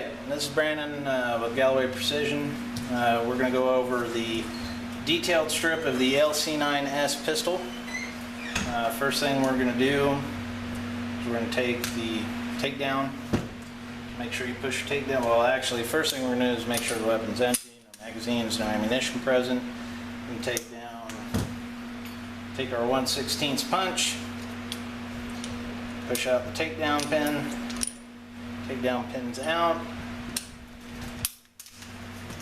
Alright, this is Brandyn with Galloway Precision. We're going to go over the detailed strip of the LC9s pistol. First thing we're going to do is we're going to take the takedown. Make sure you push your takedown. Well, actually, first thing we're going to do is make sure the weapon's empty, no magazines, no ammunition present. We can take our 1/16 punch, push out the takedown pin. Takedown pins out.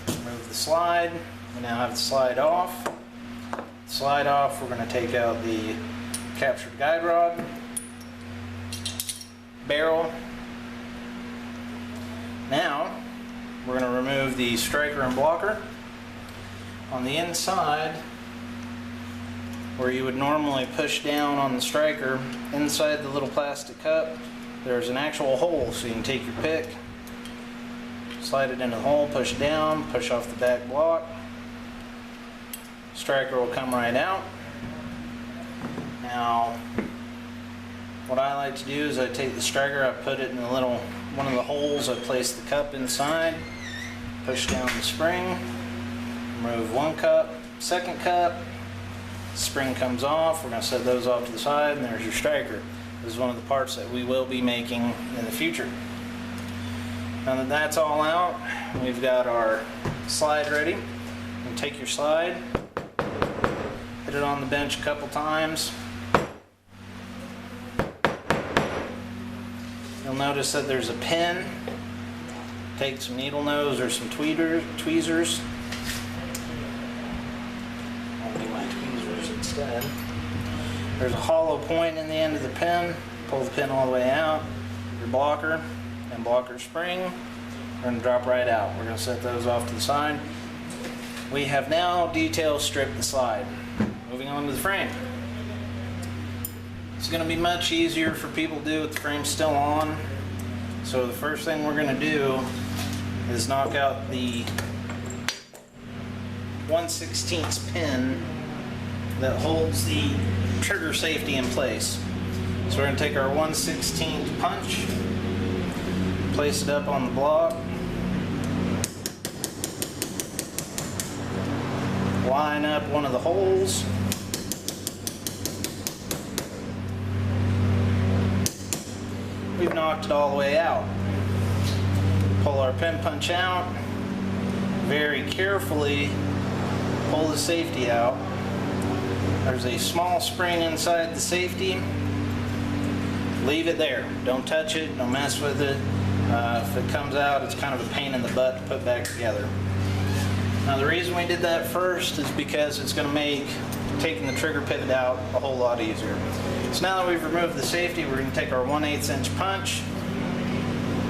Remove the slide. We now have the slide off. Slide off, we're going to take out the captured guide rod, barrel. Now, we're going to remove the striker and blocker. On the inside, where you would normally push down on the striker, inside the little plastic cup, there's an actual hole, so you can take your pick, slide it into the hole, push down, push off the back block. Striker will come right out. Now, what I like to do is I take the striker, I put it in the little one of the holes, I place the cup inside, push down the spring, remove one cup, second cup, spring comes off. We're going to set those off to the side, and there's your striker. This is one of the parts that we will be making in the future. Now that that's all out, we've got our slide ready. You can take your slide, hit it on the bench a couple times. You'll notice that there's a pin. Take some needle nose or some tweezers. I'll do my tweezers instead. There's a hollow point in the end of the pin. Pull the pin all the way out. Your blocker and blocker spring are going to drop right out. We're going to set those off to the side. We have now detail stripped the slide. Moving on to the frame. It's going to be much easier for people to do with the frame still on. So the first thing we're going to do is knock out the 1/16 pin that holds the trigger safety in place. So we're going to take our 1/16 punch, place it up on the block, line up one of the holes, we've knocked it all the way out. Pull our pin punch out, very carefully pull the safety out. There's a small spring inside the safety. Leave it there. Don't touch it. Don't mess with it. If it comes out, it's kind of a pain in the butt to put back together. Now the reason we did that first is because it's going to make taking the trigger pivot out a whole lot easier. So now that we've removed the safety, we're going to take our 1/8 inch punch.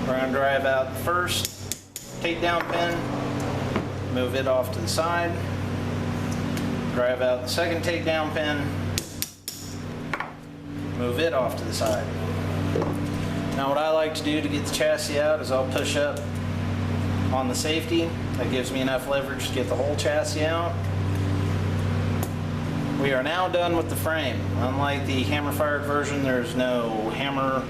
We're going to drive out the first takedown pin, move it off to the side. Drive out the second takedown pin, move it off to the side. Now what I like to do to get the chassis out is I'll push up on the safety. That gives me enough leverage to get the whole chassis out. We are now done with the frame. Unlike the hammer-fired version, there's no hammer,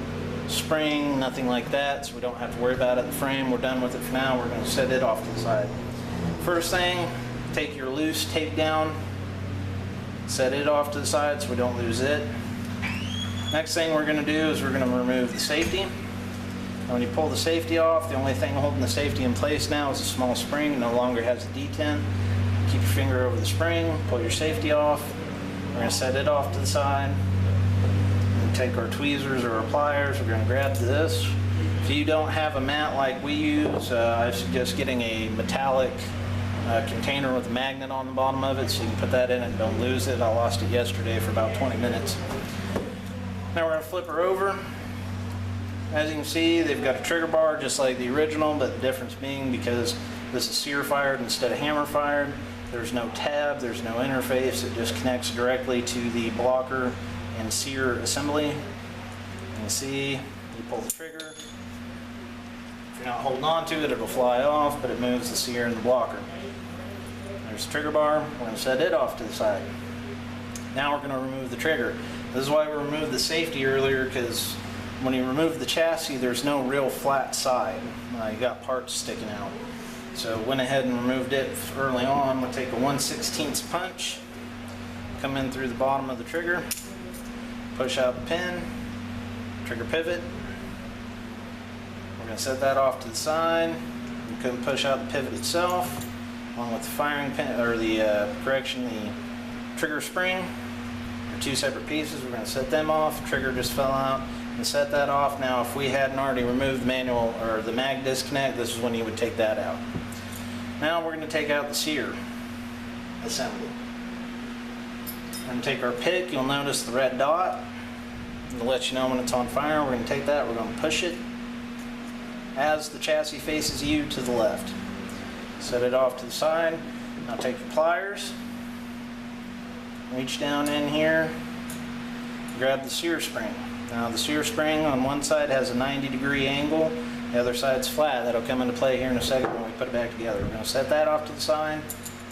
spring, nothing like that, so we don't have to worry about it. The frame, we're done with it for now. We're going to set it off to the side. First thing, take your loose takedown, set it off to the side so we don't lose it. Next thing we're going to do is we're going to remove the safety. And when you pull the safety off, the only thing holding the safety in place now is a small spring. It no longer has a detent. Keep your finger over the spring, pull your safety off. We're going to set it off to the side. And take our tweezers or our pliers. We're going to grab this. If you don't have a mat like we use, I suggest getting a metallic container with a magnet on the bottom of it so you can put that in and don't lose it. I lost it yesterday for about 20 minutes. Now we're going to flip her over. As you can see, they've got a trigger bar just like the original, but the difference being because this is sear fired instead of hammer fired, there's no tab, there's no interface. It just connects directly to the blocker and sear assembly. You can see, you pull the trigger. If you're not holding on to it, it'll fly off, but it moves the sear and the blocker. There's the trigger bar. We're going to set it off to the side. Now we're going to remove the trigger. This is why we removed the safety earlier, because when you remove the chassis, there's no real flat side. You got parts sticking out. So went ahead and removed it early on. We'll take a 1/16 punch, come in through the bottom of the trigger, push out the pin, trigger pivot. We're going to set that off to the side. You couldn't push out the pivot itself, along with the firing pin, or the trigger spring. They're two separate pieces. We're going to set them off. The trigger just fell out. And set that off. Now, if we hadn't already removed the manual or the mag disconnect, this is when you would take that out. Now we're going to take out the sear assembly. We're going to take our pick. You'll notice the red dot. It'll let you know when it's on fire. We're going to take that. We're going to push it as the chassis faces you to the left. Set it off to the side. Now take the pliers. Reach down in here. Grab the sear spring. Now the sear spring on one side has a 90-degree angle, the other side's flat. That'll come into play here in a second when we put it back together. We're going to set that off to the side,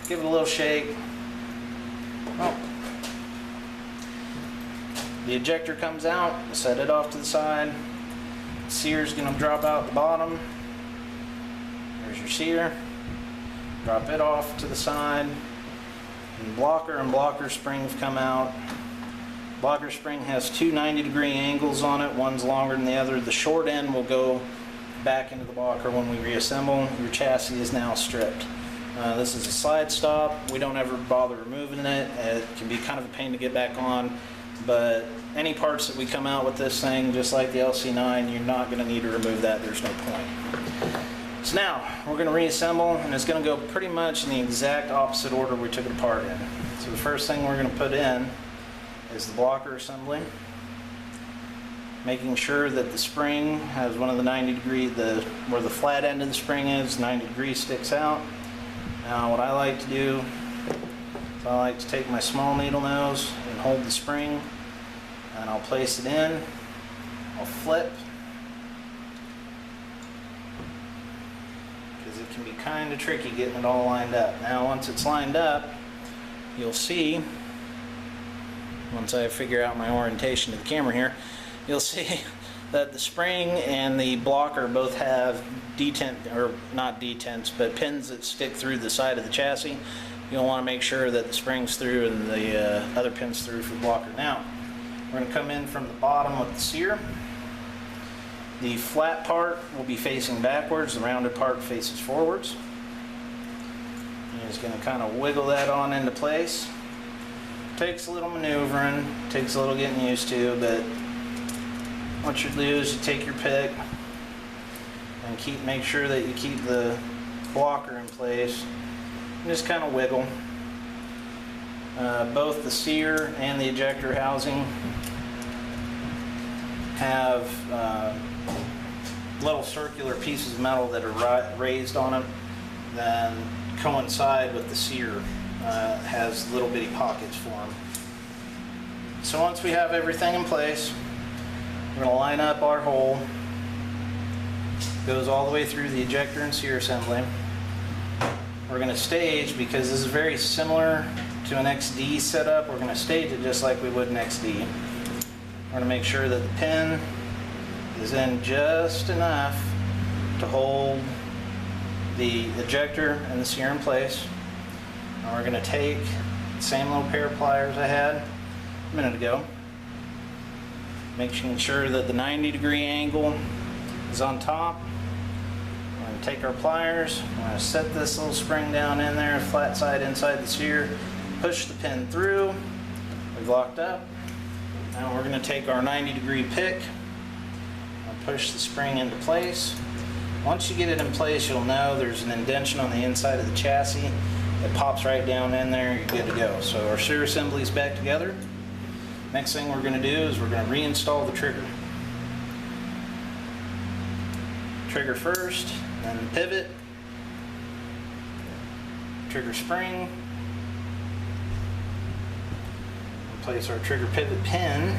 give it a little shake. Oh. The ejector comes out, set it off to the side. The sear's going to drop out the bottom. There's your sear. Drop it off to the side. And blocker springs come out. Blocker spring has two 90-degree angles on it. One's longer than the other. The short end will go back into the blocker when we reassemble. Your chassis is now stripped. This is a slide stop. We don't ever bother removing it. It can be kind of a pain to get back on, but any parts that we come out with this thing, just like the LC9, you're not going to need to remove that. There's no point. So now we're going to reassemble, and it's going to go pretty much in the exact opposite order we took it apart in. So the first thing we're going to put in is the blocker assembly, making sure that the spring has one of the 90-degree, where the flat end of the spring is, 90 degrees sticks out. Now what I like to do is I like to take my small needle nose and hold the spring, and I'll place it in, I'll flip, because it can be kind of tricky getting it all lined up. Now once it's lined up, you'll see, once I figure out my orientation to the camera here, you'll see that the spring and the blocker both have detent, or not detents, but pins that stick through the side of the chassis. You'll want to make sure that the spring's through and the other pin's through for the blocker. Now, we're going to come in from the bottom with the sear. The flat part will be facing backwards, the rounded part faces forwards. You're just going to kind of wiggle that on into place. Takes a little maneuvering, takes a little getting used to, but what you do is you take your pick and make sure that you keep the blocker in place and just kind of wiggle. Both the sear and the ejector housing have little circular pieces of metal that are raised on them, then coincide with the sear. Has little bitty pockets for them. So once we have everything in place, we're going to line up our hole. Goes all the way through the ejector and sear assembly. We're going to stage, because this is very similar to an XD setup, we're going to stage it just like we would an XD. We're going to make sure that the pin is in just enough to hold the ejector and the sear in place. Now we're going to take the same little pair of pliers I had a minute ago, making sure that the 90-degree angle is on top. We're going to take our pliers, we're going to set this little spring down in there, flat side inside the sear, push the pin through, we've locked up. Now we're going to take our 90-degree pick and push the spring into place. Once you get it in place, you'll know there's an indentation on the inside of the chassis. It pops right down in there, you're good to go. So our sear assembly is back together. Next thing we're going to do is we're going to reinstall the trigger. Trigger first, then the pivot, trigger spring, place our trigger pivot pin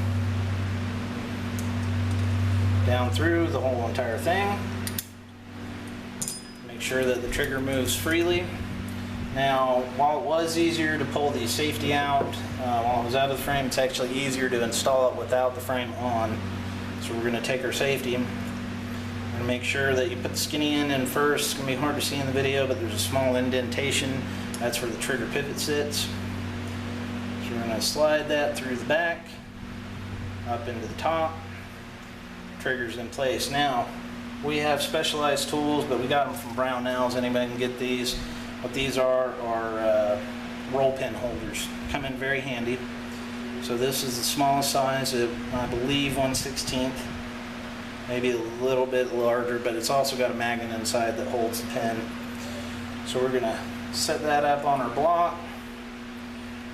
down through the whole entire thing. Make sure that the trigger moves freely. Now, while it was easier to pull the safety out while it was out of the frame, it's actually easier to install it without the frame on. So So we're going to take our safety and make sure that you put the skinny end in first. It's going to be hard to see in the video, but there's a small indentation. That's where the trigger pivot sits. So we're going to slide that through the back, up into the top. Trigger's in place. Now, we have specialized tools, but we got them from Brownells. Anybody can get these. What these are roll pin holders. Come in very handy. So this is the smallest size at, I believe, 1/16. Maybe a little bit larger, but it's also got a magnet inside that holds the pin. So we're going to set that up on our block.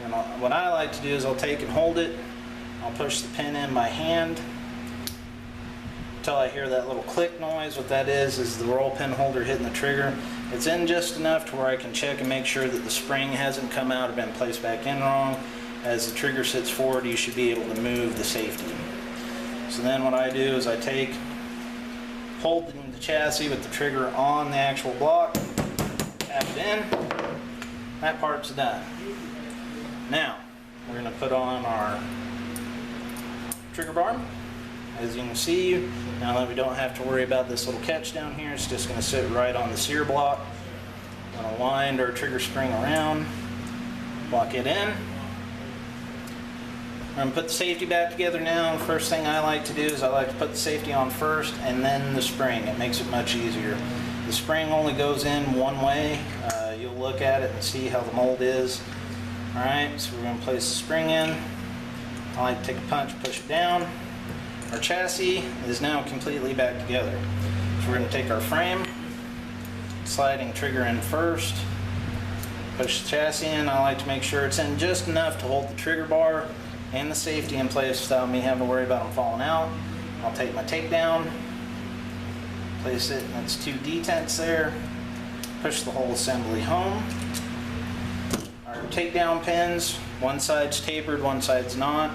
And what I like to do is I'll take and hold it. I'll push the pin in by hand until I hear that little click noise. What that is the roll pin holder hitting the trigger. It's in just enough to where I can check and make sure that the spring hasn't come out or been placed back in wrong. As the trigger sits forward, you should be able to move the safety. So then what I do is I hold the chassis with the trigger on the actual block, tap it in, that part's done. Now, we're going to put on our trigger bar. As you can see, now that we don't have to worry about this little catch down here, it's just going to sit right on the sear block. I'm going to wind our trigger spring around, lock it in. I'm going to put the safety back together now. The first thing I like to do is I like to put the safety on first and then the spring. It makes it much easier. The spring only goes in one way. You'll look at it and see how the mold is. Alright, so we're going to place the spring in. I like to take a punch, push it down. Our chassis is now completely back together. So we're going to take our frame, sliding trigger in first, push the chassis in. I like to make sure it's in just enough to hold the trigger bar and the safety in place without me having to worry about them falling out. I'll take my takedown, place it, and that's 2 detents there, push the whole assembly home. Our takedown pins, one side's tapered, one side's not.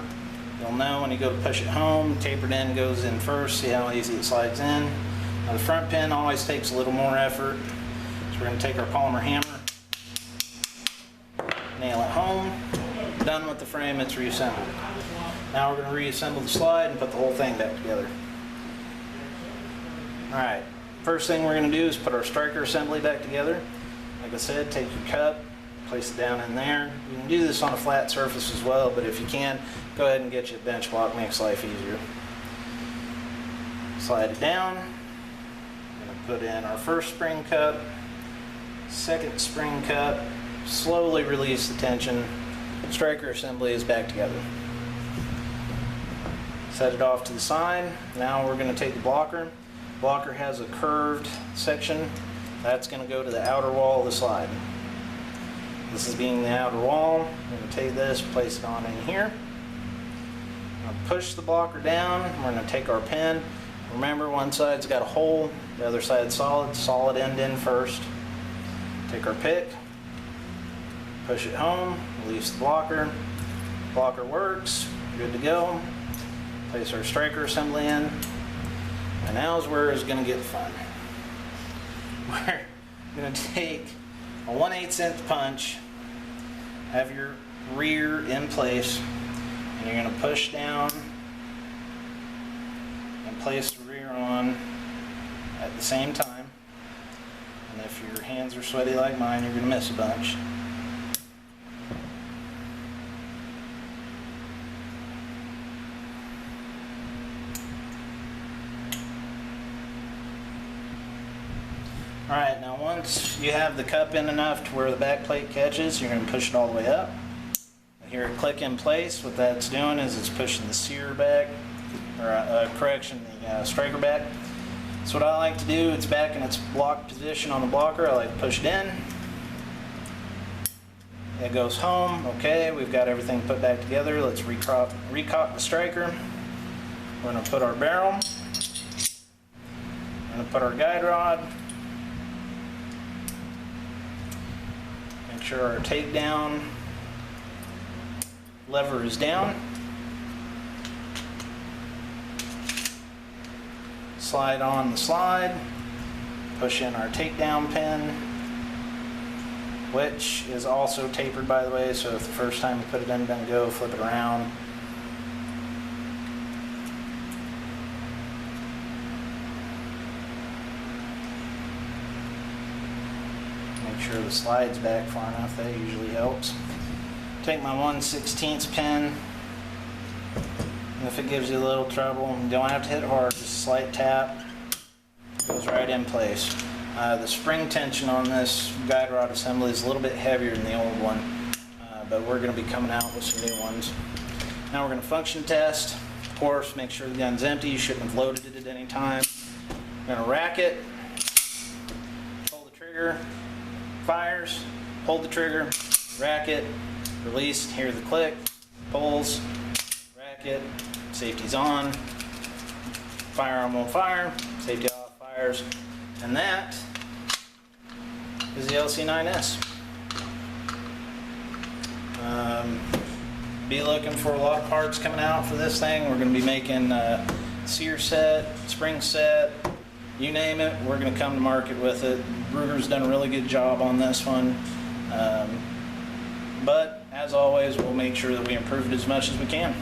You'll know when you go to push it home, the tapered end goes in first, see how easy it slides in. Now the front pin always takes a little more effort, so we're going to take our polymer hammer, nail it home. Done with the frame, it's reassembled. Now we're going to reassemble the slide and put the whole thing back together. Alright, first thing we're going to do is put our striker assembly back together. Like I said, take your cup, place it down in there. You can do this on a flat surface as well, but if you can, go ahead and get you a bench block, makes life easier. Slide it down. We're going to put in our first spring cup, second spring cup, slowly release the tension. Striker assembly is back together. Set it off to the side. Now we're going to take the blocker. Blocker has a curved section. That's going to go to the outer wall of the slide. This is being the outer wall. I'm going to take this, place it on in here. I'm going to push the blocker down. We're going to take our pin. Remember, one side's got a hole, the other side's solid. Solid end in first. Take our pick. Push it home, release the blocker. Blocker works, good to go. Place our striker assembly in. And now's where it's going to get fun. We're going to take a 1/8" punch, have your rear in place, and you're going to push down and place the rear on at the same time. And if your hands are sweaty like mine, you're going to miss a bunch. Alright, now once you have the cup in enough to where the back plate catches, you're going to push it all the way up. Hear it click in place. What that's doing is it's pushing the sear back, or the striker back. So what I like to do, it's back in its block position on the blocker. I like to push it in. It goes home. Okay, we've got everything put back together. Let's recock the striker. We're going to put our barrel. We're going to put our guide rod. Make sure our takedown lever is down. Slide on the slide. Push in our takedown pin, which is also tapered, by the way, so if the first time you put it in doesn't go, flip it around. Make sure the slide's back far enough, that usually helps. Take my 1/16 pin, and if it gives you a little trouble, you don't have to hit hard, just a slight tap, goes right in place. The spring tension on this guide rod assembly is a little bit heavier than the old one, but we're going to be coming out with some new ones. Now we're going to function test. Of course, make sure the gun's empty. You shouldn't have loaded it at any time. We're going to rack it, pull the trigger, fires, hold the trigger, rack it, release, hear the click, pulls, rack it, safety's on, firearm won't fire, safety off, fires, and that is the LC9s. Be looking for a lot of parts coming out for this thing. We're going to be making sear set, spring set, you name it, we're going to come to market with it. Ruger's done a really good job on this one. But as always, we'll make sure that we improve it as much as we can.